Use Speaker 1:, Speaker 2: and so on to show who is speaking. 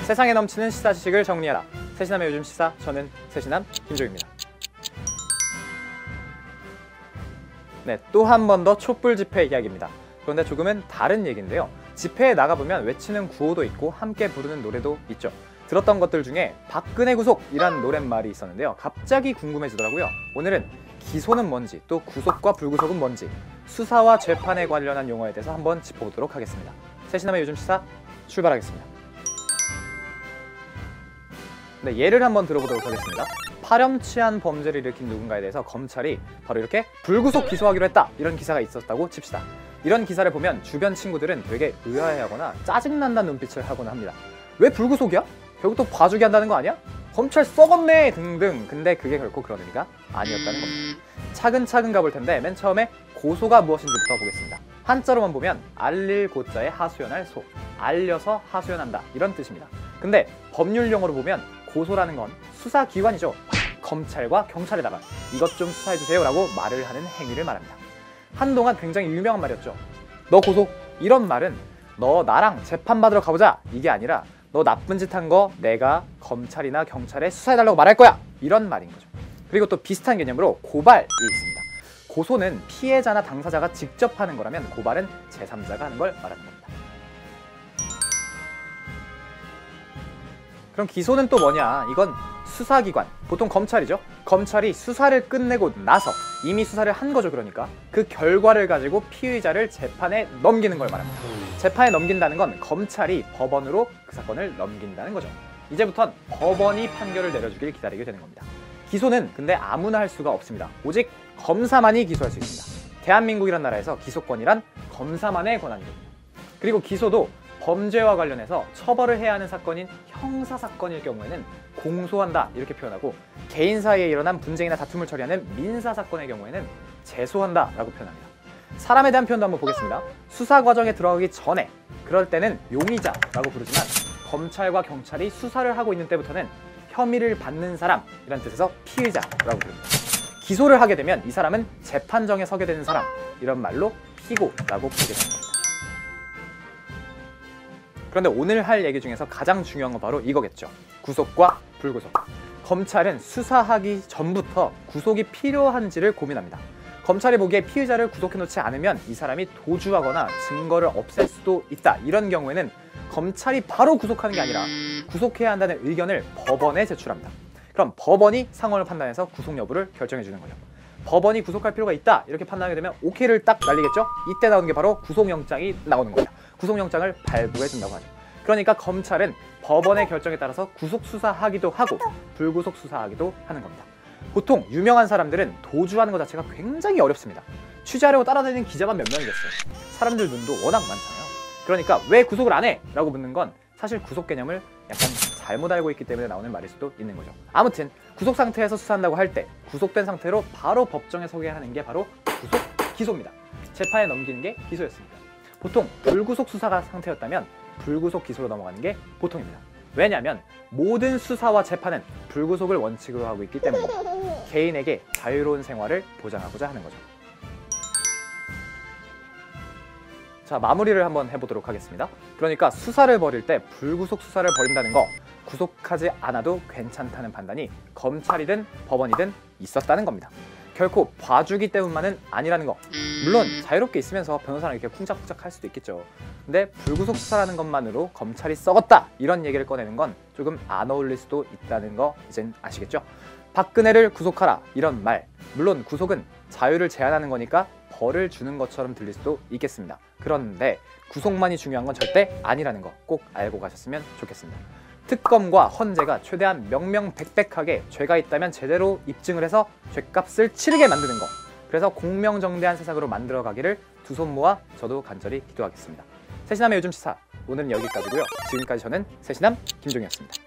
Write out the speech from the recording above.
Speaker 1: 세상에 넘치는 시사 지식을 정리하라. 세시남의 요즘 시사, 저는 세시남 김종입니다. 네, 또 한 번 더 촛불 집회 이야기입니다. 그런데 조금은 다른 얘기인데요. 집회에 나가보면 외치는 구호도 있고 함께 부르는 노래도 있죠. 들었던 것들 중에 박근혜 구속이란 노랫말이 있었는데요. 갑자기 궁금해지더라고요. 오늘은 기소는 뭔지, 또 구속과 불구속은 뭔지, 수사와 재판에 관련한 용어에 대해서 한번 짚어보도록 하겠습니다. 세시남의 요즘 시사 출발하겠습니다. 네, 예를 한번 들어보도록 하겠습니다. 파렴치한 범죄를 일으킨 누군가에 대해서 검찰이 바로 이렇게 불구속 기소하기로 했다, 이런 기사가 있었다고 칩시다. 이런 기사를 보면 주변 친구들은 되게 의아해하거나 짜증난다는 눈빛을 하곤 합니다. 왜 불구속이야? 결국 또 봐주기 한다는 거 아니야? 검찰 썩었네 등등. 근데 그게 결코 그런 의미가 아니었다는 겁니다. 차근차근 가볼 텐데 맨 처음에 고소가 무엇인지부터 보겠습니다. 한자로만 보면 알릴 고자에 하수연할 소, 알려서 하수연한다, 이런 뜻입니다. 근데 법률 용어로 보면 고소라는 건 수사기관이죠. 검찰과 경찰에다가 이것 좀 수사해주세요 라고 말을 하는 행위를 말합니다. 한동안 굉장히 유명한 말이었죠. 너 고소? 이런 말은 너 나랑 재판받으러 가보자, 이게 아니라 너 나쁜 짓 한 거 내가 검찰이나 경찰에 수사해달라고 말할 거야, 이런 말인 거죠. 그리고 또 비슷한 개념으로 고발이 있습니다. 고소는 피해자나 당사자가 직접 하는 거라면 고발은 제3자가 하는 걸 말하는 겁니다. 그럼 기소는 또 뭐냐? 이건 수사기관, 보통 검찰이죠. 검찰이 수사를 끝내고 나서 이미 수사를 한 거죠. 그러니까 그 결과를 가지고 피의자를 재판에 넘기는 걸 말합니다. 재판에 넘긴다는 건 검찰이 법원으로 그 사건을 넘긴다는 거죠. 이제부턴 법원이 판결을 내려주길 기다리게 되는 겁니다. 기소는 근데 아무나 할 수가 없습니다. 오직 검사만이 기소할 수 있습니다. 대한민국이란 나라에서 기소권이란 검사만의 권한입니다. 그리고 기소도 범죄와 관련해서 처벌을 해야 하는 사건인 형사사건일 경우에는 공소한다, 이렇게 표현하고, 개인 사이에 일어난 분쟁이나 다툼을 처리하는 민사사건의 경우에는 제소한다 라고 표현합니다. 사람에 대한 표현도 한번 보겠습니다. 수사 과정에 들어가기 전에, 그럴 때는 용의자라고 부르지만 검찰과 경찰이 수사를 하고 있는 때부터는 혐의를 받는 사람이란 뜻에서 피의자라고 부릅니다. 기소를 하게 되면 이 사람은 재판정에 서게 되는 사람, 이런 말로 피고라고 부르게 됩니다. 그런데 오늘 할 얘기 중에서 가장 중요한 건 바로 이거겠죠. 구속과 불구속. 검찰은 수사하기 전부터 구속이 필요한지를 고민합니다. 검찰이 보기에 피의자를 구속해놓지 않으면 이 사람이 도주하거나 증거를 없앨 수도 있다, 이런 경우에는 검찰이 바로 구속하는 게 아니라 구속해야 한다는 의견을 법원에 제출합니다. 그럼 법원이 상황을 판단해서 구속 여부를 결정해 주는 거죠. 법원이 구속할 필요가 있다, 이렇게 판단하게 되면 오케이를 딱 날리겠죠. 이때 나오는 게 바로 구속영장이 나오는 겁니다. 구속영장을 발부해 준다고 하죠. 그러니까 검찰은 법원의 결정에 따라서 구속 수사하기도 하고 불구속 수사하기도 하는 겁니다. 보통 유명한 사람들은 도주하는 것 자체가 굉장히 어렵습니다. 취재하려고 따라다니는 기자만 몇 명이겠어요. 사람들 눈도 워낙 많잖아요. 그러니까 왜 구속을 안 해? 라고 묻는 건 사실 구속 개념을 약간 잘못 알고 있기 때문에 나오는 말일 수도 있는 거죠. 아무튼 구속 상태에서 수사한다고 할 때 구속된 상태로 바로 법정에 서게 하는 게 바로 구속 기소입니다. 재판에 넘기는 게 기소였습니다. 보통 불구속 수사가 상태였다면 불구속 기소로 넘어가는 게 보통입니다. 왜냐하면 모든 수사와 재판은 불구속을 원칙으로 하고 있기 때문입니다. 개인에게 자유로운 생활을 보장하고자 하는 거죠. 자, 마무리를 한번 해보도록 하겠습니다. 그러니까 수사를 벌일 때 불구속 수사를 벌인다는 거, 구속하지 않아도 괜찮다는 판단이 검찰이든 법원이든 있었다는 겁니다. 결코 봐주기 때문만은 아니라는 거. 물론 자유롭게 있으면서 변호사랑 이렇게 쿵짝쿵짝 할 수도 있겠죠. 근데 불구속 수사라는 것만으로 검찰이 썩었다, 이런 얘기를 꺼내는 건 조금 안 어울릴 수도 있다는 거 이젠 아시겠죠? 박근혜를 구속하라, 이런 말, 물론 구속은 자유를 제한하는 거니까 벌을 주는 것처럼 들릴 수도 있겠습니다. 그런데 구속만이 중요한 건 절대 아니라는 거 꼭 알고 가셨으면 좋겠습니다. 특검과 헌재가 최대한 명명백백하게 죄가 있다면 제대로 입증을 해서 죄값을 치르게 만드는 거, 그래서 공명정대한 세상으로 만들어 가기를 두 손 모아 저도 간절히 기도하겠습니다. 세시남의 요즘 시사, 오늘은 여기까지고요. 지금까지 저는 세시남 김종이었습니다.